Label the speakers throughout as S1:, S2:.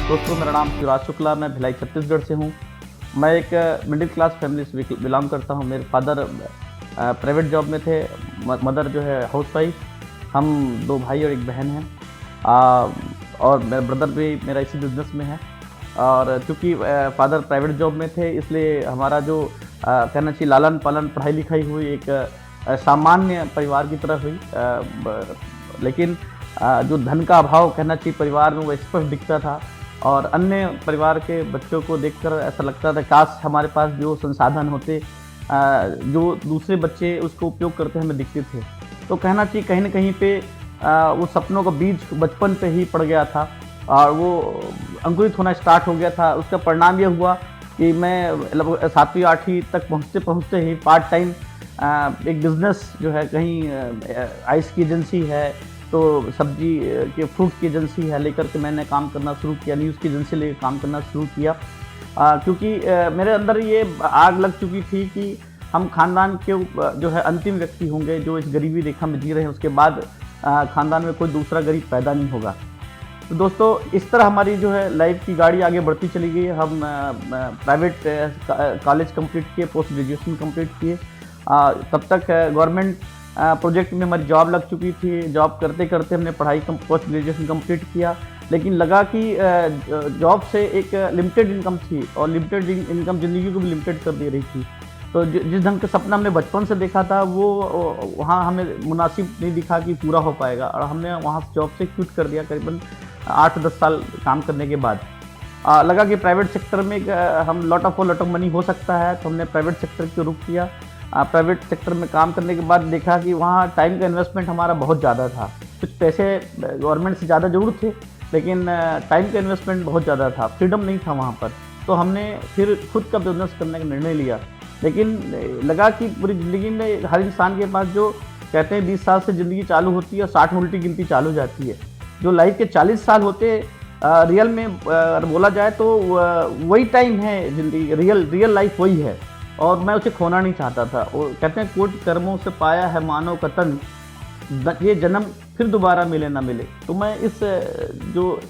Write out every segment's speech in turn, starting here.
S1: दोस्तों, मेरा नाम शिवराज शुक्ला, मैं भिलाई छत्तीसगढ़ से हूँ। मैं एक मिडिल क्लास फैमिली से बिलोंग करता हूँ। मेरे फादर प्राइवेट जॉब में थे, मदर जो है हाउस वाइफ। हम 2 भाई और 1 बहन हैं। और मेरा ब्रदर भी मेरा इसी बिज़नेस में है। और चूँकि फादर प्राइवेट जॉब में थे, इसलिए हमारा जो कहना चाहिए लालन पालन पढ़ाई लिखाई हुई एक सामान्य परिवार की तरह हुई। लेकिन जो धन का अभाव कहना चाहिए परिवार में, वो स्पष्ट दिखता था। और अन्य परिवार के बच्चों को देखकर ऐसा लगता था काश हमारे पास जो संसाधन होते जो दूसरे बच्चे उसको उपयोग करते हमें दिखते थे। तो कहना चाहिए कहीं न कहीं पे वो सपनों का बीज बचपन पे ही पड़ गया था और वो अंकुरित होना स्टार्ट हो गया था। उसका परिणाम ये हुआ कि मैं लगभग 7वीं 8वीं तक पहुँचते ही पार्ट टाइम एक बिज़नेस जो है कहीं आइस की एजेंसी है, तो सब्जी के फ्रूट की एजेंसी है, लेकर के मैंने काम करना शुरू किया। न्यूज़ की एजेंसी लेकर काम करना शुरू किया क्योंकि मेरे अंदर ये आग लग चुकी थी कि हम खानदान के जो है अंतिम व्यक्ति होंगे जो इस गरीबी रेखा में जी रहे हैं। उसके बाद खानदान में कोई दूसरा गरीब पैदा नहीं होगा। तो दोस्तों, इस तरह हमारी जो है लाइफ की गाड़ी आगे बढ़ती चली गई। हम प्राइवेट कॉलेज कंप्लीट किए, पोस्ट ग्रेजुएशन कंप्लीट किए। तब तक गवर्नमेंट प्रोजेक्ट में हमारी जॉब लग चुकी थी। जॉब करते करते हमने पढ़ाई पोस्ट ग्रेजुएशन कंप्लीट किया, लेकिन लगा कि जॉब से एक लिमिटेड इनकम थी और लिमिटेड इनकम ज़िंदगी को भी लिमिटेड कर दे रही थी। तो जिस ढंग का सपना हमने बचपन से देखा था वो वहाँ हमें मुनासिब नहीं दिखा कि पूरा हो पाएगा, और हमने वहाँ जॉब से क्विट कर दिया करीबन 8-10 साल काम करने के बाद। लगा कि प्राइवेट सेक्टर में हम लॉट ऑफ मनी हो सकता है, तो हमने प्राइवेट सेक्टर को रुख किया। प्राइवेट सेक्टर में काम करने के बाद देखा कि वहाँ टाइम का इन्वेस्टमेंट हमारा बहुत ज़्यादा था। कुछ पैसे गवर्नमेंट से ज़्यादा ज़रूर थे, लेकिन टाइम का इन्वेस्टमेंट बहुत ज़्यादा था, फ्रीडम नहीं था वहाँ पर। तो हमने फिर खुद का बिज़नेस करने का निर्णय लिया। लेकिन लगा कि पूरी ज़िंदगी में हर इंसान के पास जो कहते हैं 20 साल से ज़िंदगी चालू होती है और 60 में उल्टी गिनती चालू जाती है। जो लाइफ के 40 साल होते रियल में बोला जाए तो वही टाइम है ज़िंदगी, रियल लाइफ वही है, और मैं उसे खोना नहीं चाहता था। वो कहते हैं कोटि कर्मों से पाया है मानव का तन, ये जन्म फिर दोबारा मिले ना मिले। तो मैं इस जो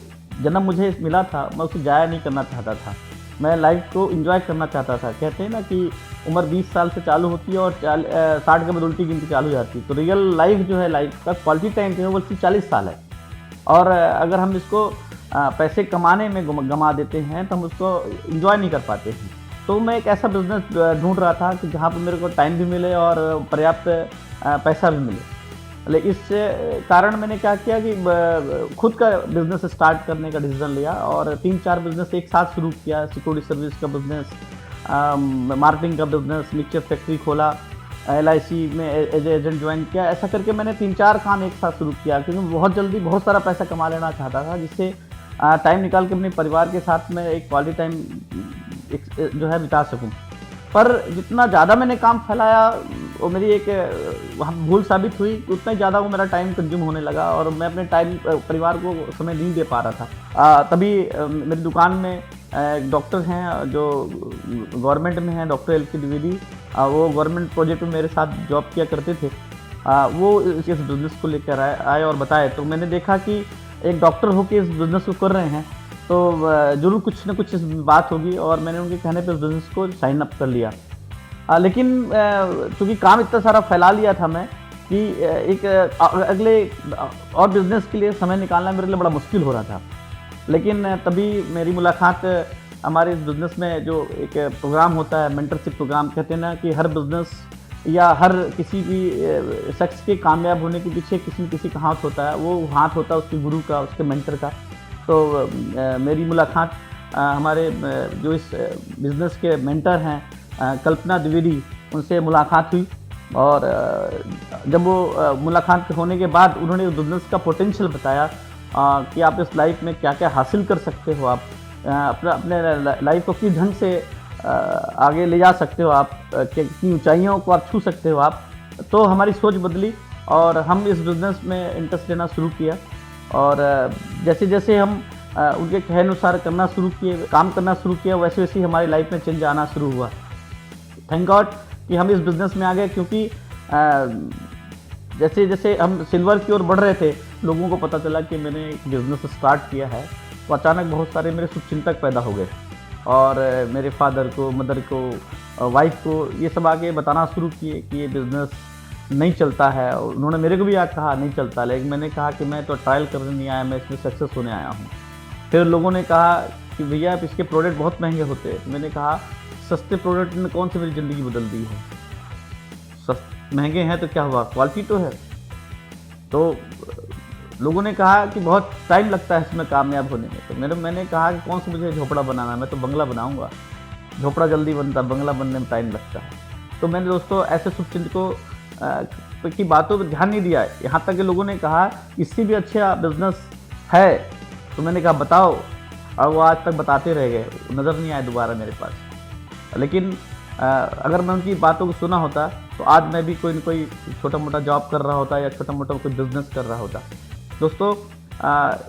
S1: जन्म मुझे मिला था मैं उसे जाया नहीं करना चाहता था। मैं लाइफ को एंजॉय करना चाहता था। कहते हैं ना कि उम्र 20 साल से चालू होती है और 60 के बाद उल्टी गिनती चालू जाती है। तो रियल लाइफ जो है, लाइफ का क्वालिटी टाइम जो है वो 40 साल है। और अगर हम इसको पैसे कमाने में गंवा देते हैं तो हम उसको एंजॉय नहीं कर पाते हैं। तो मैं एक ऐसा बिज़नेस ढूंढ रहा था कि जहाँ पर मेरे को टाइम भी मिले और पर्याप्त पैसा भी मिले। लेकिन इस कारण मैंने क्या किया कि खुद का बिज़नेस स्टार्ट करने का डिसीज़न लिया और 3-4 बिज़नेस एक साथ शुरू किया। सिक्योरिटी सर्विस का बिज़नेस, मार्केटिंग का बिज़नेस, मिक्सचर फैक्ट्री खोला, LIC में एज एजेंट ज्वाइन किया। ऐसा करके मैंने 3-4 काम एक साथ शुरू किया क्योंकि बहुत जल्दी बहुत सारा पैसा कमा लेना चाहता था, जिससे टाइम निकाल के अपने परिवार के साथ में एक क्वालिटी टाइम जो है बिता सकूं। पर जितना ज़्यादा मैंने काम फैलाया वो मेरी एक भूल साबित हुई, उतना ही ज़्यादा वो मेरा टाइम कंज्यूम होने लगा और मैं अपने टाइम परिवार को समय नहीं दे पा रहा था। तभी मेरी दुकान में एक डॉक्टर हैं जो गवर्नमेंट में हैं, डॉक्टर LK द्विवेदी। वो गवर्नमेंट प्रोजेक्ट में मेरे साथ जॉब किया करते थे। वो इस बिज़नेस को लेकर आए और बताए। तो मैंने देखा कि एक डॉक्टर होकर इस बिज़नेस को कर रहे हैं तो ज़रूर कुछ ना कुछ इस बात होगी, और मैंने उनके कहने पे उस बिज़नेस को साइन अप कर लिया। लेकिन चूँकि काम इतना सारा फैला लिया था मैं कि एक अगले और बिज़नेस के लिए समय निकालना मेरे लिए बड़ा मुश्किल हो रहा था। लेकिन तभी मेरी मुलाकात हमारे इस बिज़नेस में जो एक प्रोग्राम होता है, मेंटरशिप प्रोग्राम। कहते हैं ना कि हर बिज़नेस या हर किसी भी शख्स के कामयाब होने के पीछे किसी न किसी का हाथ होता है। वो हाथ होता है उसके गुरु का, उसके मेंटर का। तो मेरी मुलाकात हमारे जो इस बिज़नेस के मेंटर हैं कल्पना द्विवेदी, उनसे मुलाकात हुई। और जब वो मुलाकात होने के बाद उन्होंने उस बिज़नेस का पोटेंशियल बताया कि आप इस लाइफ में क्या क्या हासिल कर सकते हो, आप अपने लाइफ को किस ढंग से आगे ले जा सकते हो, आप कितनी ऊंचाइयों को आप छू सकते हो आप। तो हमारी सोच बदली और हम इस बिज़नेस में इंटरेस्ट लेना शुरू किया। और जैसे जैसे हम उनके कहे अनुसार करना शुरू किए, काम करना शुरू किया, वैसे वैसे ही हमारी लाइफ में चेंज आना शुरू हुआ। थैंक गॉड कि हम इस बिज़नेस में आ गए, क्योंकि जैसे जैसे हम सिल्वर की ओर बढ़ रहे थे, लोगों को पता चला कि मैंने एक बिज़नेस स्टार्ट किया है तो अचानक बहुत सारे मेरे शुभचिंतक पैदा हो गए और मेरे फादर को, मदर को, वाइफ को ये सब आगे बताना शुरू किए कि ये बिज़नेस नहीं चलता है। उन्होंने मेरे को भी आज कहा नहीं चलता, लेकिन मैंने कहा कि मैं तो ट्रायल करने नहीं आया, मैं इसमें सक्सेस होने आया हूँ। फिर लोगों ने कहा कि भैया आप इसके प्रोडक्ट बहुत महंगे होते हैं। तो मैंने कहा सस्ते प्रोडक्ट ने कौन सी मेरी ज़िंदगी बदल दी है, महंगे हैं तो क्या हुआ, क्वालिटी तो है। तो लोगों ने कहा कि बहुत टाइम लगता है इसमें कामयाब होने में। तो मैंने कहा कि कौन सा मुझे झोपड़ा बनाना है, मैं तो बंगला बनाऊंगा। झोपड़ा जल्दी बनता, बंगला बनने में टाइम लगता है। तो मैंने दोस्तों ऐसे शुभचिंतकों की बातों पर ध्यान नहीं दिया। यहाँ तक कि लोगों ने कहा इससे भी अच्छा बिजनेस है। तो मैंने कहा बताओ, और वो आज तक बताते रह गए, नज़र नहीं आए दोबारा मेरे पास। लेकिन अगर मैं उनकी बातों को सुना होता तो आज मैं भी कोई न कोई छोटा मोटा जॉब कर रहा होता या छोटा मोटा कोई बिज़नेस कर रहा होता। दोस्तों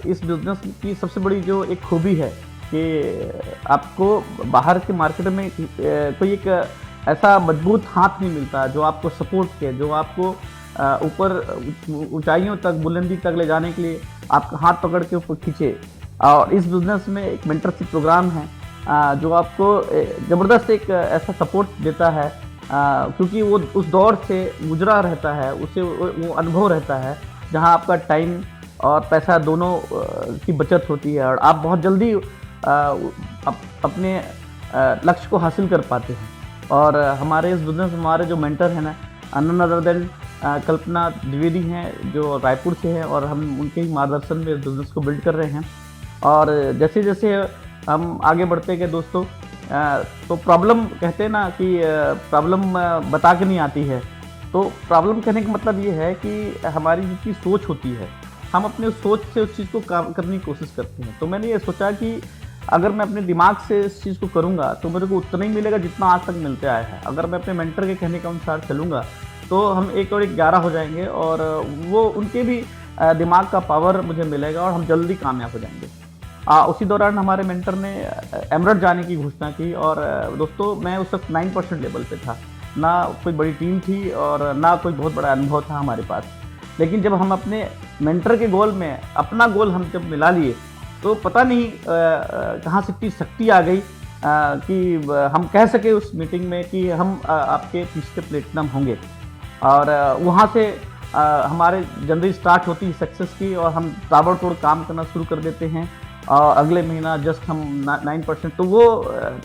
S1: इस बिज़नेस की सबसे बड़ी जो एक खूबी है कि आपको बाहर के मार्केट में कोई एक ऐसा मजबूत हाथ नहीं मिलता जो आपको सपोर्ट करे, जो आपको ऊपर ऊंचाइयों तक, बुलंदी तक ले जाने के लिए आपका हाथ पकड़ के ऊपर खींचे। और इस बिज़नेस में एक मेंटरशिप प्रोग्राम है जो आपको ज़बरदस्त एक ऐसा सपोर्ट देता है, क्योंकि वो उस दौर से गुजरा रहता है, उसे वो अनुभव रहता है जहां आपका टाइम और पैसा दोनों की बचत होती है और आप बहुत जल्दी अपने लक्ष्य को हासिल कर पाते हैं। और हमारे इस बिज़नेस में हमारे जो मेंटर हैं ना, नन अदर देन कल्पना द्विवेदी हैं, जो रायपुर से हैं, और हम उनके ही मार्गदर्शन में इस बिज़नेस को बिल्ड कर रहे हैं। और जैसे जैसे हम आगे बढ़ते गए दोस्तों, तो प्रॉब्लम कहते हैं ना कि प्रॉब्लम बता के नहीं आती है। तो प्रॉब्लम कहने का मतलब ये है कि हमारी जो चीज़ सोच होती है, हम अपने उस सोच से उस चीज़ को करने की कोशिश करते हैं। तो मैंने ये सोचा कि अगर मैं अपने दिमाग से इस चीज़ को करूँगा तो मेरे को उतना ही मिलेगा जितना आज तक मिलते आया है। अगर मैं अपने मेंटर के कहने के अनुसार चलूँगा तो हम 1 और 1 11 हो जाएंगे, और वो उनके भी दिमाग का पावर मुझे मिलेगा और हम जल्दी कामयाब हो जाएंगे। उसी दौरान हमारे मेंटर ने एमरल्ड जाने की घोषणा की, और दोस्तों मैं उस वक्त 9% लेवल पे था, ना कोई बड़ी टीम थी और ना कोई बहुत बड़ा अनुभव था हमारे पास। लेकिन जब हम अपने मेंटर के गोल में अपना गोल हम जब मिला लिए तो पता नहीं कहाँ से इतनी शक्ति आ गई कि हम कह सके उस मीटिंग में कि हम आपके पीछे प्लेटिनम होंगे। और वहाँ से हमारे जर्नी स्टार्ट होती है सक्सेस की, और हम ताबड़तोड़ काम करना शुरू कर देते हैं। और अगले महीना जस्ट हम 9%, तो वो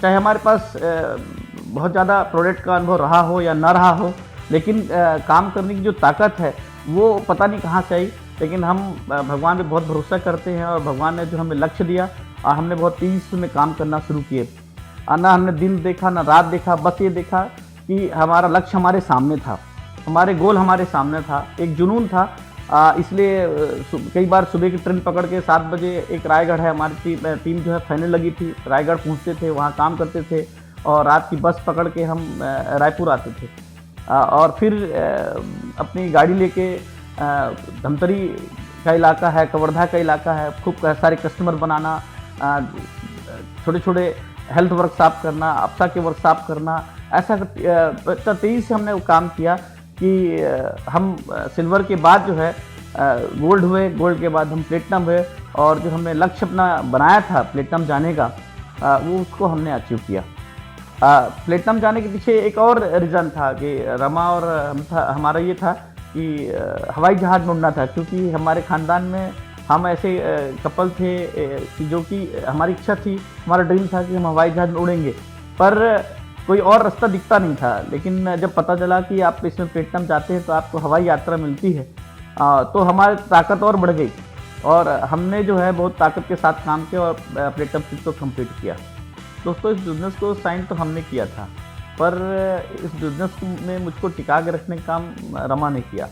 S1: चाहे हमारे पास बहुत ज़्यादा प्रोडक्ट का अनुभव रहा हो या ना रहा हो, लेकिन काम करने की जो ताकत है वो पता नहीं कहाँ से आई। लेकिन हम भगवान पे बहुत भरोसा करते हैं, और भगवान ने जो हमें लक्ष्य दिया और हमने बहुत तेज़ी से में काम करना शुरू किए। ना हमने दिन देखा ना रात देखा, बस ये देखा कि हमारा लक्ष्य हमारे सामने था, हमारे गोल हमारे सामने था, एक जुनून था। इसलिए कई बार सुबह की ट्रेन पकड़ के 7 बजे, एक रायगढ़ है हमारी टीम जो है फाइनल लगी थी, रायगढ़ पहुंचते थे, वहां काम करते थे, और रात की बस पकड़ के हम रायपुर आते थे। और फिर अपनी गाड़ी लेके धमतरी का इलाका है, कवर्धा का इलाका है, खूब सारे कस्टमर बनाना, छोटे छोटे हेल्थ वर्कशॉप करना, अप्सा के वर्कशॉप करना, ऐसा तेज़ी से हमने वो काम किया कि हम सिल्वर के बाद जो है गोल्ड हुए, गोल्ड के बाद हम प्लेटिनम हुए, और जो हमने लक्ष्य अपना बनाया था प्लेटिनम जाने का, वो उसको हमने अचीव किया। प्लेटिनम जाने के पीछे एक और रीज़न था कि रमा और हमारा ये था कि हवाई जहाज़ में उड़ना था, क्योंकि हमारे ख़ानदान में हम ऐसे कपल थे कि जो कि हमारी इच्छा थी, हमारा ड्रीम था कि हम हवाई जहाज़ में उड़ेंगे, पर कोई और रास्ता दिखता नहीं था। लेकिन जब पता चला कि आप इसमें प्लेटिनम जाते हैं तो आपको हवाई यात्रा मिलती है, तो हमारी ताकत और बढ़ गई, और हमने जो है बहुत ताकत के साथ काम किया और प्लेटिनम ट्रिप को कंप्लीट किया। दोस्तों इस बिज़नेस को साइन तो हमने किया था, पर इस बिज़नेस में मुझको टिका के रखने का काम रमा ने किया।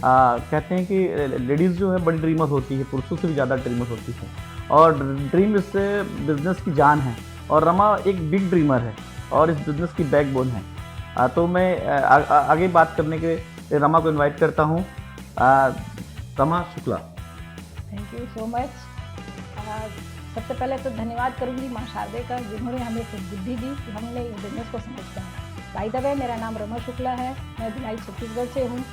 S1: कहते हैं कि लेडीज़ जो है बड़ी ड्रीमर होती है, पुरुषों से भी ज़्यादा ड्रीमर होती है, और ड्रीम इससे बिज़नेस की जान है, और रमा एक बिग ड्रीमर है और इस बिज़नेस की बैकबोन है। तो मैं आगे बात करने के लिए रमा को इनवाइट करता हूँ। Rama Shukla.
S2: Thank you so much. सबसे पहले तो धन्यवाद करूँगी माँ शारदे का, जिन्होंने हमें बुद्धि दी कि हमने इस बिज़नेस को समझते हैं। बाय द वे मेरा नाम रमा शुक्ला है, मैं भिलाई छत्तीसगढ़ से हूँ।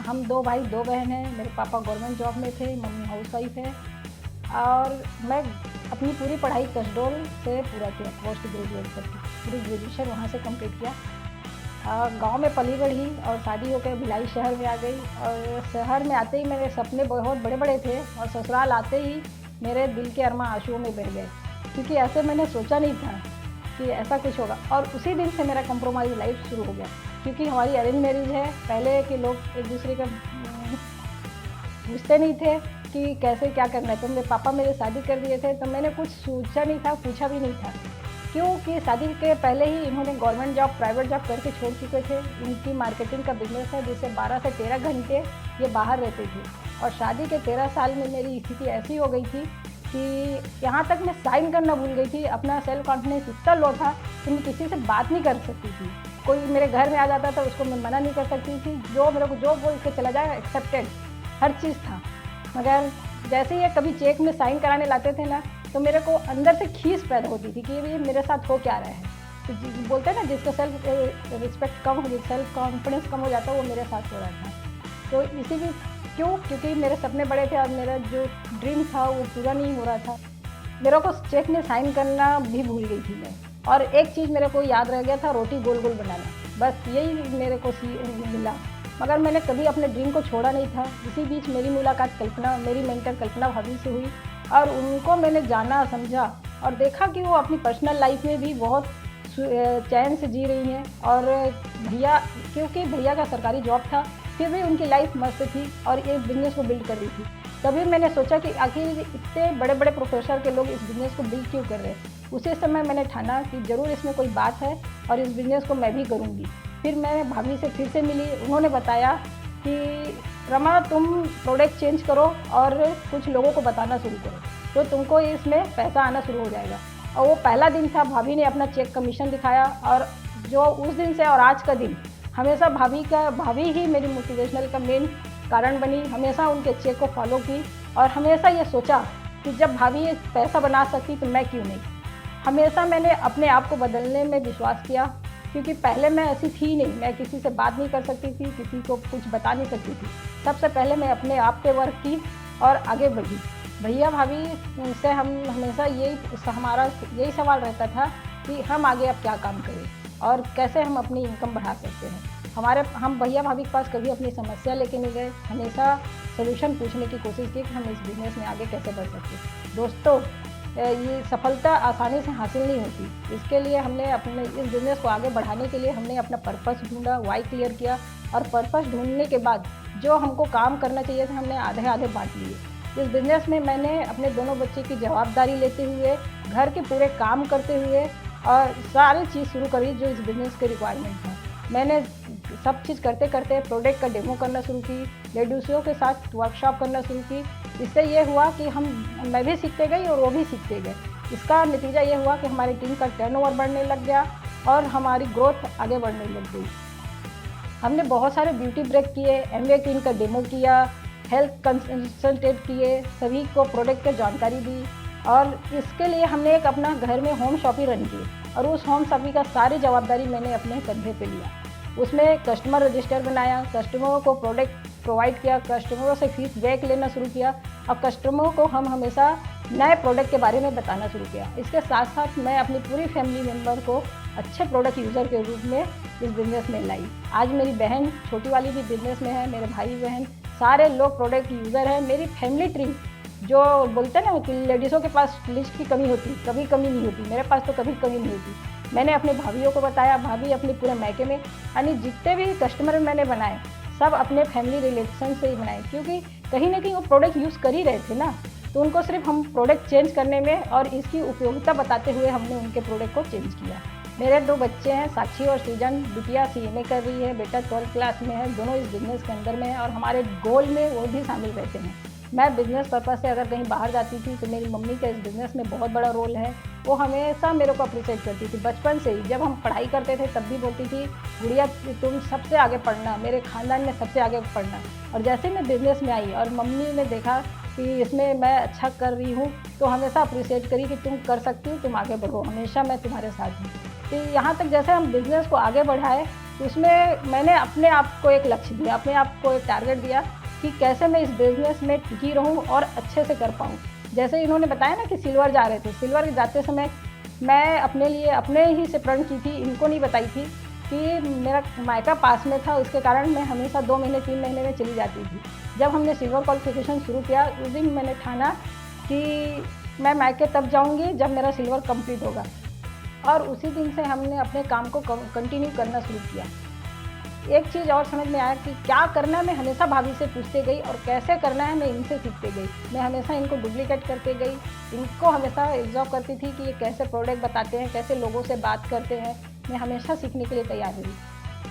S2: हम 2 भाई 2 बहन हैं। मेरे पापा गवर्नमेंट जॉब में थे, मम्मी हाउस वाइफ है, और मैं अपनी पूरी पढ़ाई कसडोल से पूरा किया, पोस्ट ग्रेजुएट करके पूरी ग्रेजुएशन वहाँ से कंप्लीट किया। गांव में पली बढ़ी और शादी होकर भिलाई शहर में आ गई। और शहर में आते ही मेरे सपने बहुत बड़े बड़े थे और ससुराल आते ही मेरे दिल के अरमां आंसुओं में बह गए, क्योंकि ऐसे मैंने सोचा नहीं था कि ऐसा कुछ होगा। और उसी दिन से मेरा कंप्रोमाइज़ लाइफ शुरू हो गया, क्योंकि हमारी अरेंज मैरिज है। पहले के लोग एक दूसरे का पूछते नहीं थे कि कैसे क्या करना है। तो मेरे पापा मेरे शादी कर दिए थे, तो मैंने कुछ सोचा नहीं था, पूछा भी नहीं था, क्योंकि शादी के पहले ही इन्होंने गवर्नमेंट जॉब प्राइवेट जॉब करके छोड़ चुके थे। इनकी मार्केटिंग का बिजनेस है, जिससे 12 से 13 घंटे ये बाहर रहते थे। और शादी के 13 साल में मेरी स्थिति ऐसी हो गई थी कि यहाँ तक मैं साइन करना भूल गई थी। अपना सेल्फ कॉन्फिडेंस इतना लो था कि मैं किसी से बात नहीं कर सकती थी। कोई मेरे घर में आ जाता था, उसको मैं मना नहीं कर सकती थी। जो मेरे को जो बोल के चला जाए एक्सेप्टेड, हर चीज़ था। मगर जैसे ही ये कभी चेक में साइन कराने लाते थे ना, तो मेरे को अंदर से खीस पैदा होती थी कि ये मेरे साथ हो क्या रहा है। तो बोलते हैं ना, जिसका सेल्फ रिस्पेक्ट कम हो, सेल्फ कॉन्फिडेंस कम हो जाता है, वो मेरे साथ हो रहा था। तो इसी भी क्योंकि मेरे सपने बड़े थे और मेरा जो ड्रीम था वो पूरा नहीं हो रहा था। मेरे को चेक में साइन करना भी भूल गई थी मैं। और एक चीज़ मेरे को याद रह गया था, रोटी गोल गोल बनाना। बस यही मेरे को मिला, मगर मैंने कभी अपने ड्रीम को छोड़ा नहीं था। इसी बीच मेरी मुलाकात मेरी मेंटर कल्पना भाभी से हुई और उनको मैंने जाना, समझा और देखा कि वो अपनी पर्सनल लाइफ में भी बहुत चैन से जी रही हैं। और क्योंकि भैया का सरकारी जॉब था, फिर भी उनकी लाइफ मस्त थी और एक बिजनेस को बिल्ड कर रही थी। तभी मैंने सोचा कि आखिर इतने बड़े बड़े प्रोफेसर के लोग इस बिज़नेस को बिल्ड क्यों कर रहे हैं। उसी समय मैंने ठाना कि ज़रूर इसमें कोई बात है और इस बिज़नेस को मैं भी करूँगी। फिर मैं भाभी से फिर से मिली, उन्होंने बताया कि रमा, तुम प्रोडक्ट चेंज करो और कुछ लोगों को बताना शुरू करो, तो तुमको इसमें पैसा आना शुरू हो जाएगा। और वो पहला दिन था, भाभी ने अपना चेक कमीशन दिखाया। और जो उस दिन से और आज का दिन, हमेशा भाभी ही मेरी मोटिवेशनल का मेन कारण बनी। हमेशा उनके चेक को फॉलो की और हमेशा ये सोचा कि जब भाभी ये पैसा बना सकती तो मैं क्यों नहीं। हमेशा मैंने अपने आप को बदलने में विश्वास किया, क्योंकि पहले मैं ऐसी थी नहीं। मैं किसी से बात नहीं कर सकती थी, किसी को कुछ बता नहीं सकती थी। सबसे पहले मैं अपने आप पे वर्क की और आगे बढ़ी। भैया भाभी से हम हमेशा हमारा यही सवाल रहता था कि हम आगे अब क्या काम करें और कैसे हम अपनी इनकम बढ़ा सकते हैं। हम भैया भाभी के पास कभी अपनी समस्या लेके नहीं गए, हमेशा सोल्यूशन पूछने की कोशिश की कि हम इस बिज़नेस में आगे कैसे बढ़ सकते हैं। दोस्तों, ये सफलता आसानी से हासिल नहीं होती। इसके लिए हमने अपने इस बिज़नेस को आगे बढ़ाने के लिए हमने अपना पर्पस ढूंढा, वाई क्लियर किया और पर्पस ढूंढने के बाद जो हमको काम करना चाहिए था, हमने आधे आधे बांट लिए। इस बिज़नेस में मैंने अपने दोनों बच्चे की जवाबदारी लेते हुए, घर के पूरे काम करते हुए और सारी चीज़ शुरू करी जो इस बिज़नेस के रिक्वायरमेंट था। मैंने सब चीज़ करते करते प्रोडक्ट का डेमो करना शुरू की, लेडीज़ों के साथ वर्कशॉप करना शुरू की। इससे ये हुआ कि मैं भी सीखते गई और वो भी सीखते गए। इसका नतीजा ये हुआ कि हमारी टीम का टर्नओवर बढ़ने लग गया और हमारी ग्रोथ आगे बढ़ने लग गई। हमने बहुत सारे ब्यूटी ब्रेक किए, एमवे क्रीम का डेमो किया, हेल्थ कंसल्टेट किए, सभी को प्रोडक्ट की जानकारी दी। और इसके लिए हमने एक अपना घर में होम शॉप ही रन की और उस होम शॉपिंग का सारी जवाबदारी मैंने अपने कंधे पे लिया। उसमें कस्टमर रजिस्टर बनाया, कस्टमरों को प्रोडक्ट प्रोवाइड किया, कस्टमरों से फीडबैक लेना शुरू किया और कस्टमरों को हम हमेशा नए प्रोडक्ट के बारे में बताना शुरू किया। इसके साथ साथ मैं अपनी पूरी फैमिली मेम्बर को अच्छे प्रोडक्ट यूज़र के रूप में इस बिज़नेस में लाई। आज मेरी बहन छोटी वाली भी बिज़नेस में है, मेरे भाई बहन सारे लोग प्रोडक्ट यूज़र हैं। मेरी फैमिली ट्री, जो बोलते हैं ना कि लेडीज़ों के पास लिस्ट की कमी होती, कभी कमी नहीं होती, मेरे पास तो कभी कमी नहीं होती। मैंने अपने भाभीयों को बताया, भाभी अपने पूरे मायके में, यानी जितने भी कस्टमर मैंने बनाए सब अपने फैमिली रिलेशन से ही बनाए, क्योंकि कहीं ना कहीं वो प्रोडक्ट यूज़ कर ही रहे थे ना। तो उनको सिर्फ हम प्रोडक्ट चेंज करने में और इसकी उपयोगिता बताते हुए हमने उनके प्रोडक्ट को चेंज किया। मेरे 2 बच्चे हैं, साक्षी और सृजन। बिटिया CMA कर रही है, बेटा 12th क्लास में है। दोनों इस बिज़नेस के अंदर में है और हमारे गोल में वो भी शामिल रहते हैं। मैं बिज़नेस पर्पज़ से अगर कहीं बाहर जाती थी तो मेरी मम्मी का इस बिज़नेस में बहुत बड़ा रोल है। वो हमेशा मेरे को अप्रिशिएट करती थी बचपन से ही। जब हम पढ़ाई करते थे तब भी बोलती थी, गुड़िया तुम सबसे आगे पढ़ना, मेरे ख़ानदान में सबसे आगे पढ़ना। और जैसे मैं बिज़नेस में आई और मम्मी ने देखा कि इसमें मैं अच्छा कर रही हूँ, तो हमेशा अप्रिशिएट करी कि तुम कर सकती हो, तुम आगे बढ़ो, हमेशा मैं तुम्हारे साथ हूँ। तो यहाँ तक जैसे हम बिज़नेस को आगे बढ़ाए, तो उसमें मैंने अपने आप को एक लक्ष्य दिया, अपने आप को एक टारगेट दिया कि कैसे मैं इस बिज़नेस में टिकी रहूं और अच्छे से कर पाऊं। जैसे इन्होंने बताया ना कि सिल्वर जा रहे थे, सिल्वर जाते समय मैं अपने लिए अपने ही से प्रण की थी, इनको नहीं बताई थी कि मेरा मायका पास में था, उसके कारण मैं हमेशा 2 महीने 3 महीने में चली जाती थी। जब हमने सिल्वर क्वालिफिकेशन शुरू किया उस दिन मैंने ठाना कि मैं मायके तब जाऊंगी जब मेरा सिल्वर कंप्लीट होगा, और उसी दिन से हमने अपने काम को कंटिन्यू करना शुरू किया। एक चीज़ और समझ में आया कि क्या करना है, मैं हमेशा भाभी से पूछते गई, और कैसे करना है मैं इनसे सीखते गई। मैं हमेशा इनको डुप्लीकेट करते गई, इनको हमेशा ऑब्जर्व करती थी कि ये कैसे प्रोडक्ट बताते हैं, कैसे लोगों से बात करते हैं। मैं हमेशा सीखने के लिए तैयार रही।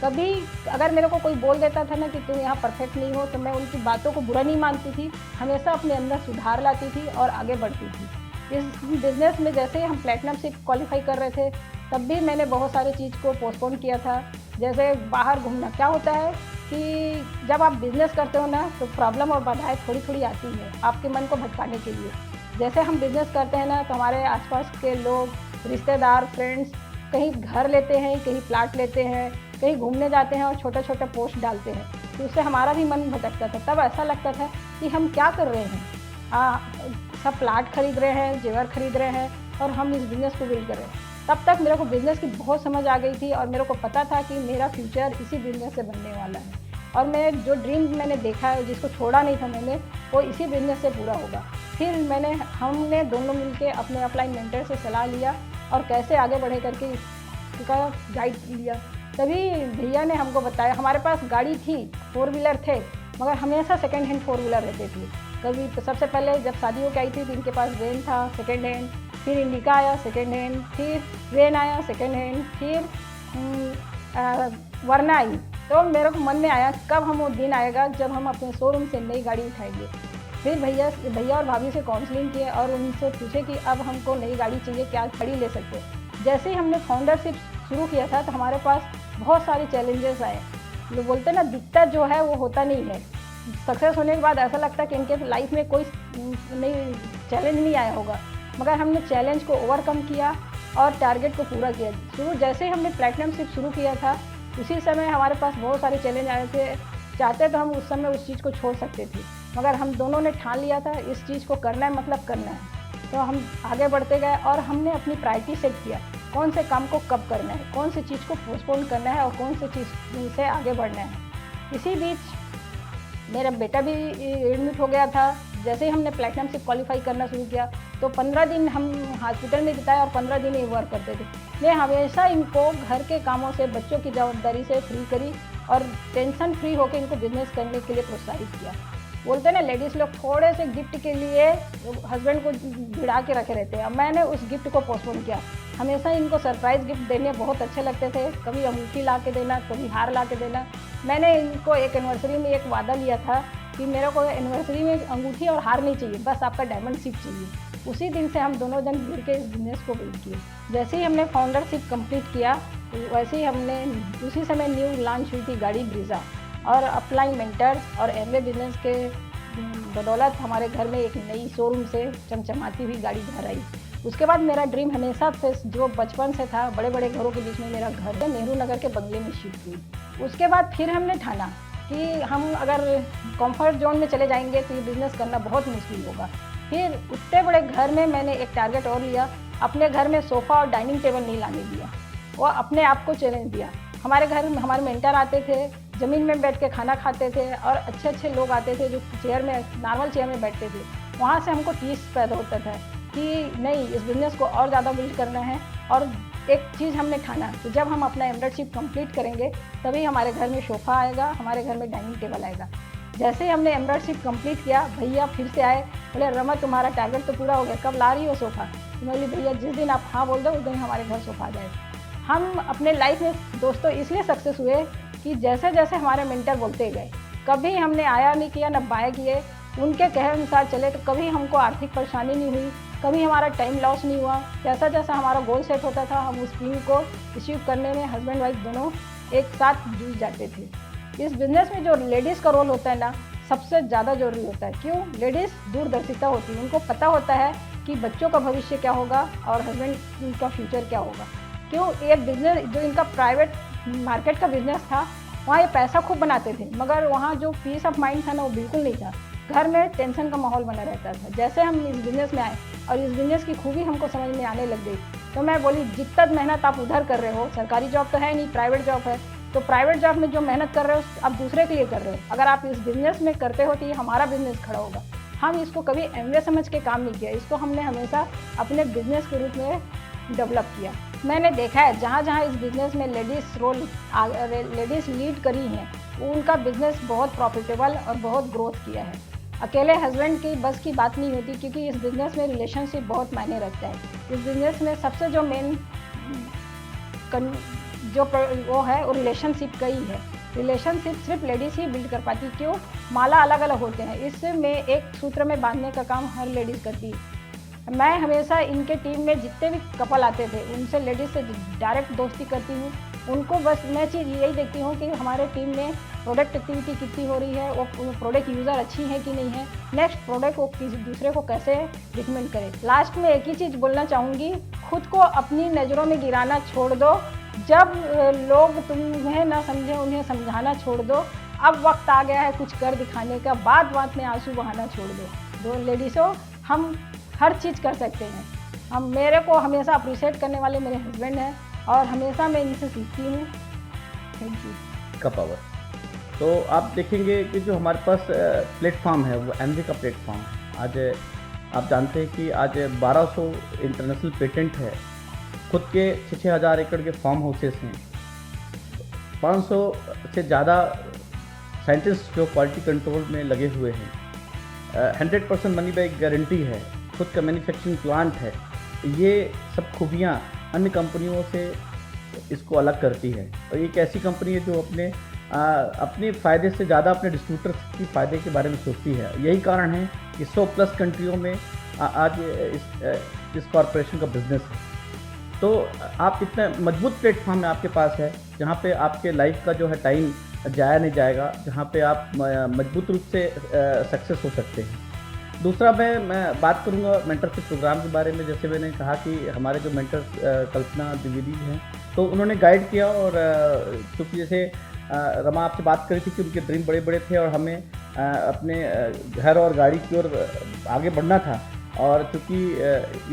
S2: कभी अगर मेरे को कोई बोल देता था ना कि तुम यहाँ परफेक्ट नहीं हो, तो मैं उनकी बातों को बुरा नहीं मानती थी, हमेशा अपने अंदर सुधार लाती थी और आगे बढ़ती थी। इस बिज़नेस में जैसे हम प्लेटिनम से क्वालिफाई कर रहे थे, तब भी मैंने बहुत सारी चीज़ को पोस्टपोन किया था। जैसे बाहर घूमना, क्या होता है कि जब आप बिज़नेस करते हो ना, तो प्रॉब्लम और बाधाएं थोड़ी थोड़ी आती हैं आपके मन को भटकाने के लिए। जैसे हम बिज़नेस करते हैं ना, तो हमारे आसपास के लोग, रिश्तेदार, फ्रेंड्स कहीं घर लेते हैं, कहीं प्लाट लेते हैं, कहीं घूमने जाते हैं और छोटे छोटे पोस्ट डालते हैं, तो उससे हमारा भी मन भटकता था। तब ऐसा लगता था कि हम क्या कर रहे हैं, सब प्लाट खरीद रहे हैं, जेवर खरीद रहे हैं, और हम इस बिज़नेस को बिल्ड कर रहे हैं। तब तक मेरे को बिज़नेस की बहुत समझ आ गई थी, और मेरे को पता था कि मेरा फ्यूचर इसी बिज़नेस से बनने वाला है, और मैं जो ड्रीम मैंने देखा है, जिसको छोड़ा नहीं था मैंने, वो इसी बिज़नेस से पूरा होगा। फिर हमने दोनों मिलके अपने अपलाइन मेंटर से सलाह लिया और कैसे आगे बढ़े करके इसका गाइड लिया। तभी भैया ने हमको बताया, हमारे पास गाड़ी थी, 4 व्हीलर थे, मगर हमेशा सेकेंड हैंड 4 व्हीलर रहते थे। कभी तो सबसे पहले जब शादी होकर आई थी तो इनके पास वेन था सेकेंड हैंड, फिर इंडिका आया सेकेंड हैंड, फिर वेन आया सेकेंड हैंड, फिर वरना आई। तो मेरे को मन में आया कब हम वो दिन आएगा जब हम अपने शोरूम से नई गाड़ी उठाएंगे। फिर भैया और भाभी से काउंसलिंग किए और उनसे पूछे कि अब हमको नई गाड़ी चाहिए, क्या गाड़ी ले सकते हैं। जैसे ही हमने फाउंडरशिप शुरू किया था तो हमारे पास बहुत सारे चैलेंजेस आए। लोग बोलते ना, दिक्कत जो है वो होता नहीं है, सक्सेस होने के बाद ऐसा लगता है कि इनके लाइफ में कोई नई चैलेंज नहीं आया होगा, मगर हमने चैलेंज को ओवरकम किया और टारगेट को पूरा किया। शुरू जैसे ही हमने प्लैटिनमशिप शुरू किया था, उसी समय हमारे पास बहुत सारे चैलेंज आए थे। चाहते तो हम उस समय उस चीज़ को छोड़ सकते थे, मगर हम दोनों ने ठान लिया था इस चीज़ को करना है, मतलब करना है। तो हम आगे बढ़ते गए और हमने अपनी प्रायोरिटी सेट किया, कौन से काम को कब करना है, कौन सी चीज़ को पोस्टपोन करना है और कौन सी चीज़ से आगे बढ़ना है। इसी बीच मेरा बेटा भी एडमिट हो गया था। जैसे ही हमने प्लैटिनम से क्वालिफाई करना शुरू किया तो 15 दिन हम हॉस्पिटल में बिताए और 15 दिन ही वर्क करते थे। मैं हमेशा इनको घर के कामों से, बच्चों की जवाबदारी से फ्री करी और टेंशन फ्री होकर इनको बिजनेस करने के लिए प्रोत्साहित किया। बोलते हैं ना, लेडीज़ लोग थोड़े से गिफ्ट के लिए हस्बैंड को भिड़ा के रखे रहते हैं। अब मैंने उस गिफ्ट को पोस्टपोन किया। हमेशा इनको सरप्राइज़ गिफ्ट देने बहुत अच्छे लगते थे, कभी अंगूठी ला के देना, कभी हार ला के देना। मैंने इनको एक एनिवर्सरी में एक वादा लिया था कि मेरे को एनिवर्सरी में अंगूठी और हार नहीं चाहिए, बस आपका डायमंड शिप चाहिए। उसी दिन से हम दोनों जन जुड़ के इस बिज़नेस को बिल्ड किए। जैसे ही हमने फाउंडरशिप कंप्लीट किया, वैसे ही हमने उसी समय न्यू लॉन्च हुई थी गाड़ी ब्रीजा, और अपलाइन मेंटर्स और एमवे बिजनेस के बदौलत हमारे घर में एक नई शोरूम से चमचमाती हुई गाड़ी घर आई। उसके बाद मेरा ड्रीम हमेशा से, जो बचपन से था, बड़े बड़े घरों के बीच में मेरा घर है, नेहरू नगर के बंगले में शिफ्ट हुई। उसके बाद फिर हमने ठाना कि हम अगर कंफर्ट जोन में चले जाएंगे तो ये बिज़नेस करना बहुत मुश्किल होगा। फिर उतने बड़े घर में मैंने एक टारगेट और लिया, अपने घर में सोफ़ा और डाइनिंग टेबल नहीं लाने दिया, और अपने आप को चैलेंज दिया। हमारे घर में हमारे मेंटर आते थे, ज़मीन में बैठ के खाना खाते थे, और अच्छे अच्छे लोग आते थे जो चेयर में, नॉर्मल चेयर में बैठते थे। वहाँ से हमको टीस पैदा होता था कि नहीं, इस बिज़नेस को और ज़्यादा बिल्ड करना है। और एक चीज़ हमने ठाना कि जब हम अपना एम्बेडशिप कंप्लीट करेंगे तभी हमारे घर में सोफ़ा आएगा, हमारे घर में डाइनिंग टेबल आएगा। जैसे ही हमने एम्बेडशिप कंप्लीट किया, भैया फिर से आए, बोले रमा तुम्हारा टारगेट तो पूरा हो गया, कब ला रही हो सोफ़ा? तो मैं बोली भैया जिस दिन आप हाँ बोल दो उस दिन हमारे घर सोफ़ा आ जाए। हम अपने लाइफ में दोस्तों इसलिए सक्सेस हुए कि जैसे जैसे हमारे मेंटर बोलते गए, कभी हमने आया नहीं किया, न बाय किए, उनके कहे अनुसार चले, तो कभी हमको आर्थिक परेशानी नहीं हुई, कभी हमारा टाइम लॉस नहीं हुआ। जैसा जैसा हमारा गोल सेट होता था, हम उस ड्रीम को अचीव करने में हस्बैंड वाइफ दोनों एक साथ जुड़ जाते थे। इस बिज़नेस में जो लेडीज़ का रोल होता है ना, सबसे ज़्यादा ज़रूरी होता है। क्यों? लेडीज़ दूरदर्शिता होती है, उनको पता होता है कि बच्चों का भविष्य क्या होगा और हस्बैंड का फ्यूचर क्या होगा। क्यों? ये बिज़नेस जो इनका प्राइवेट मार्केट का बिज़नेस था, वहाँ ये पैसा खूब बनाते थे, मगर वहाँ जो पीस ऑफ माइंड था ना, वो बिल्कुल नहीं था। घर में टेंशन का माहौल बना रहता था। जैसे हम इस बिज़नेस में आए और इस बिज़नेस की खूबी हमको समझ में आने लग गई, तो मैं बोली जितना मेहनत आप उधर कर रहे हो, सरकारी जॉब तो है नहीं, प्राइवेट जॉब है, तो प्राइवेट जॉब में जो मेहनत कर रहे हो आप दूसरे के लिए कर रहे हो। अगर आप इस बिज़नेस में करते हो तो ये हमारा बिज़नेस खड़ा होगा। हम इसको कभी एमवे समझ के काम नहीं किया, इसको हमने हमेशा अपने बिज़नेस के रूप में डेवलप किया। मैंने देखा है जहाँ जहाँ इस बिज़नेस में लेडीज़ लीड करी हैं उनका बिज़नेस बहुत प्रॉफिटेबल और बहुत ग्रोथ किया है। अकेले हस्बैंड की बस की बात नहीं होती, क्योंकि इस बिज़नेस में रिलेशनशिप बहुत मायने रखता है। इस बिज़नेस में सबसे जो मेन वो है वो रिलेशनशिप का ही है। रिलेशनशिप सिर्फ लेडीज़ ही बिल्ड कर पाती, क्यों? माला अलग अलग होते हैं, इसमें एक सूत्र में बांधने का काम हर लेडीज़ करती है। मैं हमेशा इनके टीम में जितने भी कपल आते थे उनसे लेडीज़ से डायरेक्ट दोस्ती करती हूँ। उनको बस मैं चीज़ यही देखती हूँ कि हमारे टीम में प्रोडक्ट एक्टिविटी कितनी हो रही है, वो प्रोडक्ट यूज़र अच्छी है कि नहीं है, नेक्स्ट प्रोडक्ट को किसी दूसरे को कैसे रिकमेंड करें। लास्ट में एक ही चीज़ बोलना चाहूँगी, खुद को अपनी नज़रों में गिराना छोड़ दो। जब लोग तुम्हें ना समझे उन्हें समझाना छोड़ दो। अब वक्त आ गया है कुछ कर दिखाने का, बात में आंसू बहाना छोड़ दो। लेडीज़ों, हम हर चीज़ कर सकते हैं। मेरे को हमेशा अप्रिशिएट करने वाले मेरे हस्बैंड हैं और हमेशा मैं इनसे सीखती हूँ। Thank you.
S1: का पावर। तो आप देखेंगे कि जो हमारे पास प्लेटफॉर्म है वो एमवे का प्लेटफॉर्म। आज आप जानते हैं कि आज 1200 इंटरनेशनल पेटेंट है, खुद के 6,000 एकड़ के फार्म हाउसेस हैं, 500 से ज़्यादा साइंटिस्ट जो क्वालिटी कंट्रोल में लगे हुए हैं, 100% मनी बैक गारंटी है, खुद का मैन्युफैक्चरिंग प्लांट है। ये सब खूबियाँ अन्य कंपनियों से इसको अलग करती है। और ये एक ऐसी कंपनी है जो अपने फ़ायदे से ज़्यादा अपने डिस्ट्रीब्यूटर्स की फ़ायदे के बारे में सोचती है। यही कारण है कि 100+ कंट्रियों में आज इस कॉरपोरेशन का बिज़नेस है। तो आप इतना मजबूत प्लेटफॉर्म में आपके पास है जहाँ पे आपके लाइफ का जो है टाइम जाया नहीं जाएगा, जहाँ पे आप मजबूत रूप से सक्सेस हो सकते हैं। दूसरा मैं बात करूँगा मेंटरशिप प्रोग्राम के बारे में। जैसे मैंने कहा कि हमारे जो मेंटर कल्पना द्विवेदी हैं, तो उन्होंने गाइड किया। और क्योंकि जैसे रमा आपसे बात करी थी कि उनके ड्रीम बड़े बड़े थे और हमें अपने घर और गाड़ी की ओर आगे बढ़ना था, और क्योंकि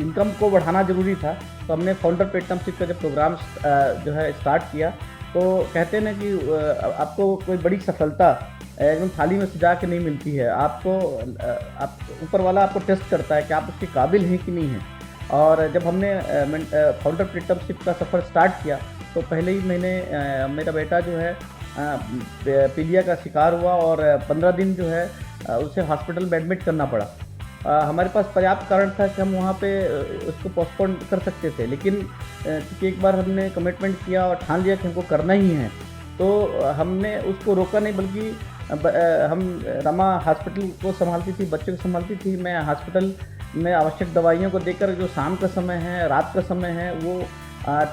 S1: इनकम को बढ़ाना ज़रूरी था, तो हमने फाउंडर पेटनशिप का जब प्रोग्राम जो है स्टार्ट किया। तो कहते हैं ना कि आपको कोई बड़ी सफलता एकदम थाली में सजा के नहीं मिलती है। आपको ऊपर वाला आपको टेस्ट करता है कि आप उसके काबिल हैं कि नहीं हैं। और जब हमने फाउंडर पेटनशिप का सफ़र स्टार्ट किया, तो पहले ही महीने मेरा बेटा जो है पीलिया का शिकार हुआ और 15 दिन जो है उसे हॉस्पिटल में एडमिट करना पड़ा। हमारे पास पर्याप्त कारण था कि हम वहाँ पे उसको पोस्टपोन कर सकते थे, लेकिन क्योंकि एक बार हमने कमिटमेंट किया और ठान लिया कि हमको करना ही है, तो हमने उसको रोका नहीं। बल्कि हम रमा हॉस्पिटल को संभालती थी, बच्चों को संभालती थी, मैं हॉस्पिटल में आवश्यक दवाइयों को देकर जो शाम का समय है, रात का समय है, वो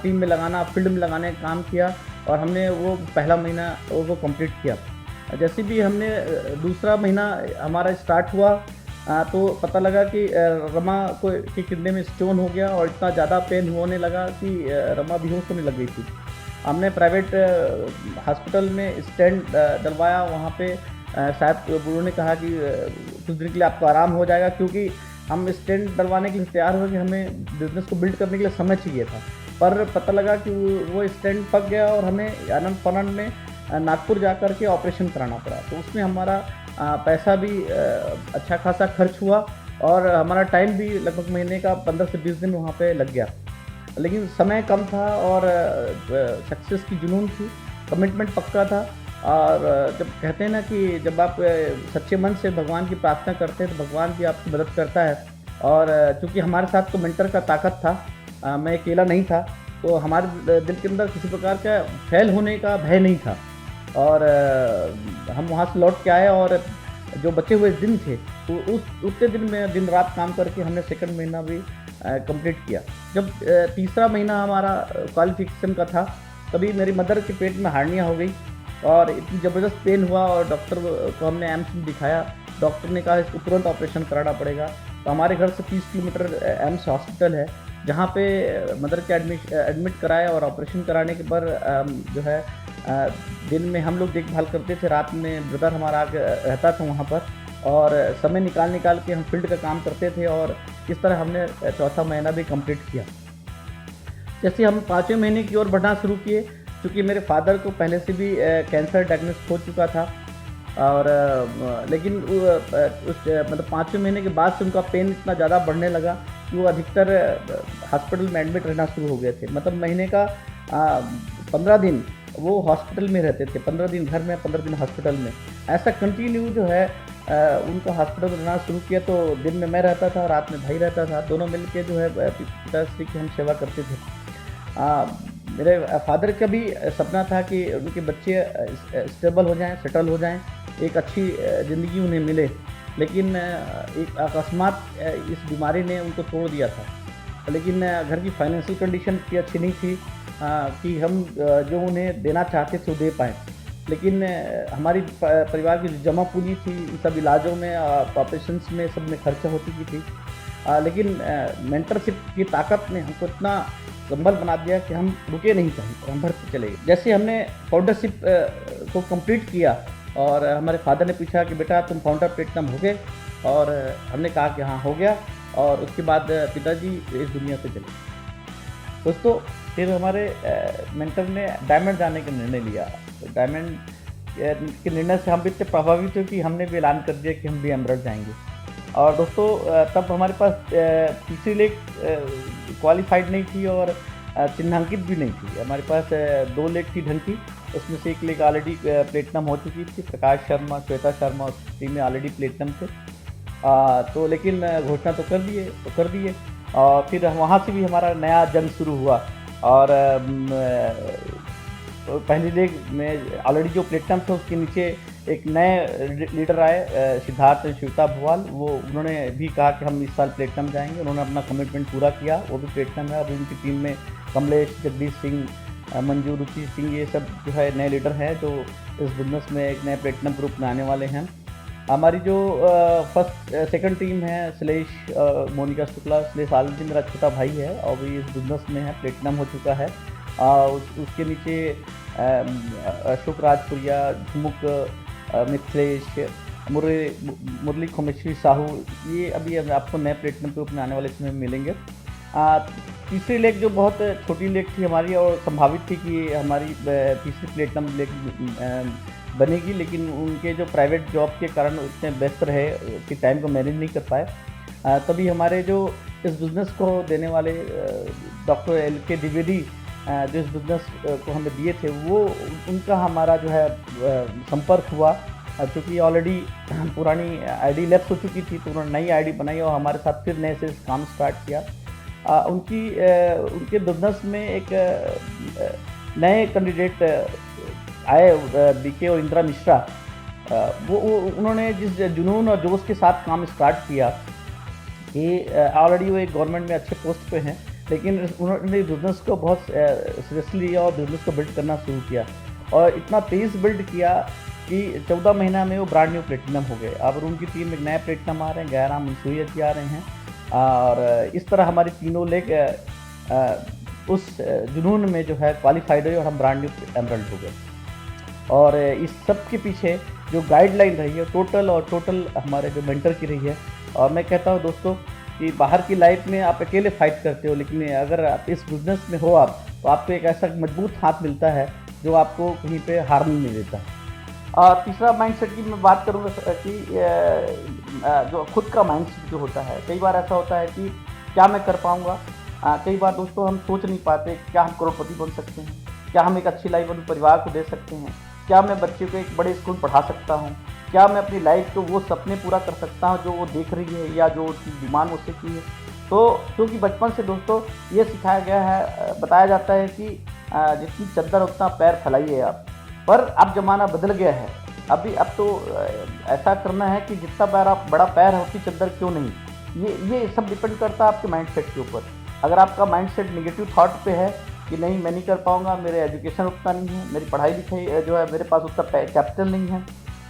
S1: टीम में लगाना, फील्ड में लगाने का काम किया। और हमने वो पहला महीना वो कंप्लीट किया। जैसे भी हमने दूसरा महीना हमारा स्टार्ट हुआ, तो पता लगा कि रमा को के किडनी में स्टोन हो गया और इतना ज़्यादा पेन होने लगा कि रमा बेहोश होने लग गई थी। हमने प्राइवेट हॉस्पिटल में स्टेंट डलवाया। वहाँ पे शायद उन्होंने कहा कि कुछ दिन के लिए आपको आराम हो जाएगा, क्योंकि हम स्टेंट डलवाने के लिए तैयार हो गए, हमें बिज़नेस को बिल्ड करने के लिए समय चाहिए था। पर पता लगा कि वो स्टेंट पक गया और हमें आनंद फानंद में नागपुर जा कर के ऑपरेशन कराना पड़ा। तो उसमें हमारा पैसा भी अच्छा खासा खर्च हुआ और हमारा टाइम भी लगभग महीने का 15 से 20 दिन वहाँ पे लग गया। लेकिन समय कम था और सक्सेस की जुनून थी, कमिटमेंट पक्का था। और जब कहते हैं ना कि जब आप सच्चे मन से भगवान की प्रार्थना करते हैं तो भगवान भी आपकी मदद करता है। और चूँकि हमारे साथ तो मेंटर का ताकत था, मैं अकेला नहीं था, तो हमारे दिल के अंदर किसी प्रकार का फेल होने का भय नहीं था। और हम वहाँ से लौट के आए और जो बचे हुए दिन थे तो उतने दिन में दिन रात काम करके हमने सेकंड महीना भी कंप्लीट किया। जब तीसरा महीना हमारा क्वालिफिकेशन का था, तभी मेरी मदर के पेट में हार्निया हो गई और इतनी ज़बरदस्त पेन हुआ और डॉक्टर को हमने एम्स में दिखाया। डॉक्टर ने कहा इसको तुरंत ऑपरेशन कराना पड़ेगा। तो हमारे घर से 30 किलोमीटर एम्स हॉस्पिटल है, जहाँ पे मदर के एडमिट कराया और ऑपरेशन कराने के बाद जो है दिन में हम लोग देखभाल करते थे, रात में ब्रदर हमारा आगे रहता था वहाँ पर। और समय निकाल के हम फील्ड का काम करते थे और इस तरह हमने चौथा महीना भी कंप्लीट किया। जैसे हम 5वें महीने की ओर बढ़ना शुरू किए, चूँकि मेरे फादर को पहले से भी कैंसर डायग्नोस हो चुका था और लेकिन उस मतलब 5वें महीने के बाद से उनका पेन इतना ज़्यादा बढ़ने लगा कि वो अधिकतर हॉस्पिटल में एडमिट रहना शुरू हो गए थे। मतलब महीने का 15 दिन वो हॉस्पिटल में रहते थे, 15 दिन घर में, 15 दिन हॉस्पिटल में। ऐसा कंटिन्यू जो है उनको हॉस्पिटल में रहना शुरू किया। तो दिन में मैं रहता था, रात में भाई रहता था, दोनों मिल के जो है पिताश्री की हम सेवा करते थे। मेरे फादर का भी सपना था कि उनके बच्चे स्टेबल हो जाएं, सेटल हो जाएं, एक अच्छी ज़िंदगी उन्हें मिले, लेकिन एक अकस्मात इस बीमारी ने उनको तोड़ दिया था। लेकिन घर की फाइनेंशियल कंडीशन इतनी अच्छी नहीं थी कि हम जो उन्हें देना चाहते थे वो दे पाएँ। लेकिन हमारी परिवार की जो जमा पूंजी थी इन सब इलाजों में, ऑपरेशंस में, सब में खर्चा हो चुकी थी। लेकिन मेंटरशिप की ताकत ने हमको इतना संबल बना दिया कि हम रुके नहीं कहीं, हम बढ़ते चले गए। जैसे हमने फाउंडरशिप को कंप्लीट किया और हमारे फादर ने पूछा कि बेटा तुम फाउंडर प्लेटिनम हो गए, और हमने कहा कि हाँ हो गया। और उसके बाद पिताजी इस दुनिया से चले। दोस्तों फिर हमारे मेंटर ने डायमंड जाने का निर्णय लिया। तो डायमंड के निर्णय से हम भी इतने प्रभावित हुए कि हमने भी ऐलान कर दिया कि हम भी एमरल्ड जाएंगे। और दोस्तों तब हमारे पास तीसरी लेग क्वालिफाइड नहीं थी और चिन्हांकित भी नहीं थी। हमारे पास 2 लेग थी ढंग की, उसमें से एक लेग ऑलरेडी प्लेटिनम हो चुकी थी। प्रकाश शर्मा, श्वेता शर्मा उस टीम में ऑलरेडी प्लेटिनम थे। तो लेकिन घोषणा तो कर दिए और फिर वहाँ से भी हमारा नया जंग शुरू हुआ। और पहली लेग में ऑलरेडी जो प्लेटिनम थे उसके नीचे एक नए लीडर आए, सिद्धार्थ शिवता भोवाल। वो उन्होंने भी कहा कि हम इस साल प्लेटिनम जाएंगे। उन्होंने अपना कमिटमेंट पूरा किया, वो भी प्लेटिनम है। अभी उनकी टीम में कमलेश, जगदीश सिंह, मंजू, रुचि सिंह, ये सब जो है नए लीडर हैं जो इस बिजनेस में एक नए प्लेटिनम ग्रुप में आने वाले हैं। हमारी जो सेकंड टीम है, श्लेष मोनिका शुक्ला, श्लेष ऑलरेडी मेरा छोटा भाई है और भी इस बिजनेस में है, प्लेटिनम हो चुका है। उसके नीचे अशोक राजपुरिया, झुमुक, मिथिलेश, मुरली खोमेश्वरी साहू, ये अभी आपको नए प्लेटिनम ग्रुप में आने वाले समय में मिलेंगे। तीसरी लेग जो बहुत छोटी लेग थी हमारी और संभावित थी कि हमारी तीसरी प्लेटिनम लेग बनेगी, लेकिन उनके जो प्राइवेट जॉब के कारण उतने व्यस्त रहे कि टाइम को मैनेज नहीं कर पाए। तभी हमारे जो इस बिज़नेस को देने वाले डॉक्टर LK द्विवेदी जो इस बिज़नेस को हमें दिए थे, वो उनका हमारा जो है संपर्क हुआ। क्योंकि ऑलरेडी पुरानी ID लैप्स हो चुकी थी, तो उन्होंने नई ID बनाई और हमारे साथ फिर नए से काम स्टार्ट किया। उनके बिज़नेस में एक नए कैंडिडेट आए, BK और इंदिरा मिश्रा। वो उन्होंने जिस जुनून और जोश के साथ काम स्टार्ट किया कि ऑलरेडी वो एक गवर्नमेंट में अच्छे पोस्ट पे हैं, लेकिन उन्होंने बिज़नेस को बहुत सीरियसली लिया और बिज़नेस को बिल्ड करना शुरू किया और इतना तेज़ बिल्ड किया कि 14 महीना में वो ब्रांड न्यू प्लेटिनम हो गए। अब उनकी टीम में नए प्लेटिनम आ रहे हैं, गैराम मंसूरी जी आ रहे हैं। और इस तरह हमारी तीनों लेग उस जुनून में जो है क्वालिफाइड हुई और हम ब्रांड न्यू एमरल्ड हो गए। और इस सब के पीछे जो गाइडलाइन रही है टोटल हमारे जो मेंटर की रही है। और मैं कहता हूँ दोस्तों कि बाहर की लाइफ में आप अकेले फाइट करते हो, लेकिन अगर आप इस बिज़नेस में हो आप, तो आपको एक ऐसा मजबूत हाथ मिलता है जो आपको कहीं पे हार नहीं देता। और तीसरा माइंडसेट की मैं बात करूँगा कि जो खुद का माइंडसेट जो होता है, कई बार ऐसा होता है कि क्या मैं कर पाऊँगा। कई बार दोस्तों हम सोच नहीं पाते क्या हम करोड़पति बन सकते हैं, क्या हम एक अच्छी लाइफ अपने परिवार को दे सकते हैं, क्या मैं बच्चे को एक बड़े स्कूल पढ़ा सकता हूँ, क्या मैं अपनी लाइफ को वो सपने पूरा कर सकता हूँ जो वो देख रही है या जो डिमांड मुझसे की है। तो क्योंकि बचपन से दोस्तों ये सिखाया गया है, बताया जाता है कि जितनी चद्दर उतना पैर फैलाइए आप। पर अब ज़माना बदल गया है, अब तो ऐसा करना है कि जितना बड़ा पैर है उतनी चद्दर क्यों नहीं। ये सब डिपेंड करता है आपके माइंडसेट के ऊपर। अगर आपका माइंडसेट नेगेटिव थॉट पे है कि नहीं मैं नहीं कर पाऊँगा, मेरे एजुकेशन उतना नहीं है, मेरी पढ़ाई लिखाई जो है मेरे पास उतना कैपिटल नहीं है,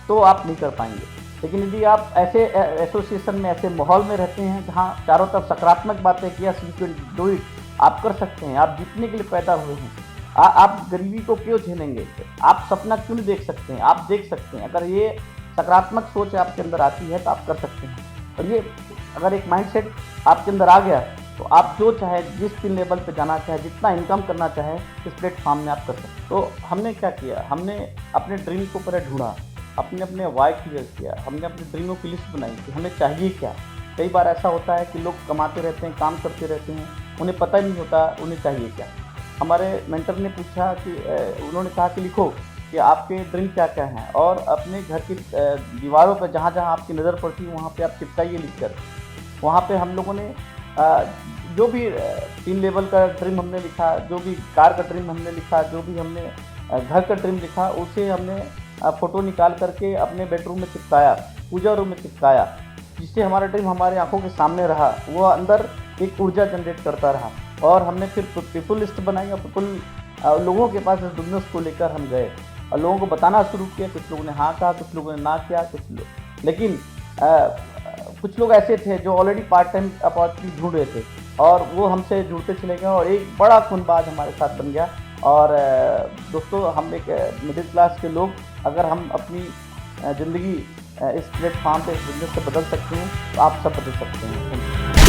S1: तो आप नहीं कर पाएंगे। लेकिन यदि आप ऐसे एसोसिएशन में, ऐसे माहौल में रहते हैं जहाँ चारों तरफ सकारात्मक बातें कि yes you can do it, आप कर सकते हैं, आप जीतने के लिए पैदा हुए हैं, आप गरीबी को क्यों झेलेंगे, आप सपना क्यों नहीं देख सकते हैं, आप देख सकते हैं। अगर ये सकारात्मक सोच आपके अंदर आती है तो आप कर सकते हैं। और ये अगर एक माइंडसेट आपके अंदर आ गया तो आप जो चाहे, जिस भी लेवल पे जाना चाहे, जितना इनकम करना चाहे, इस प्लेटफॉर्म में आप कर सकते हैं। तो हमने क्या किया, हमने अपने ड्रीम को पहले ढूंढा, अपने वाई क्लियर किया, हमने अपने ड्रीमों की लिस्ट बनाई कि हमें चाहिए क्या। कई बार ऐसा होता है कि लोग कमाते रहते हैं, काम करते रहते हैं, उन्हें पता ही नहीं होता उन्हें चाहिए क्या। हमारे मेंटर ने पूछा कि उन्होंने कहा कि लिखो कि आपके ड्रीम क्या क्या हैं, और अपने घर की दीवारों पर जहाँ जहाँ आपकी नज़र पड़ती है वहाँ पे आप चिपकाइए लिख कर। वहाँ पे हम लोगों ने जो भी 3 लेवल का ड्रीम हमने लिखा, जो भी कार का ड्रीम हमने लिखा, जो भी हमने घर का ड्रीम लिखा, उसे हमने फ़ोटो निकाल करके अपने बेडरूम में चिपकाया, पूजा रूम में चिपकाया, जिससे हमारा ड्रीम हमारी आंखों के सामने रहा, वो अंदर एक ऊर्जा जनरेट करता रहा। और हमने फिर पीपल लिस्ट बनाई और पीपल लोगों के पास इस बिजनेस को लेकर हम गए और लोगों को बताना शुरू किया। कुछ लोगों ने हाँ कहा, कुछ लोगों ने ना किया, लेकिन कुछ लोग ऐसे थे जो ऑलरेडी पार्ट टाइम अपॉर्चुनिटी ढूंढ रहे थे और वो हमसे जुड़ते चले गए और एक बड़ा खूनबाज हमारे साथ बन गया। और दोस्तों, हम एक मिडिल क्लास के लोग अगर हम अपनी ज़िंदगी इस प्लेटफॉर्म पे, इस बिजनेस से बदल सकते हैं तो आप सब बदल सकते हैं।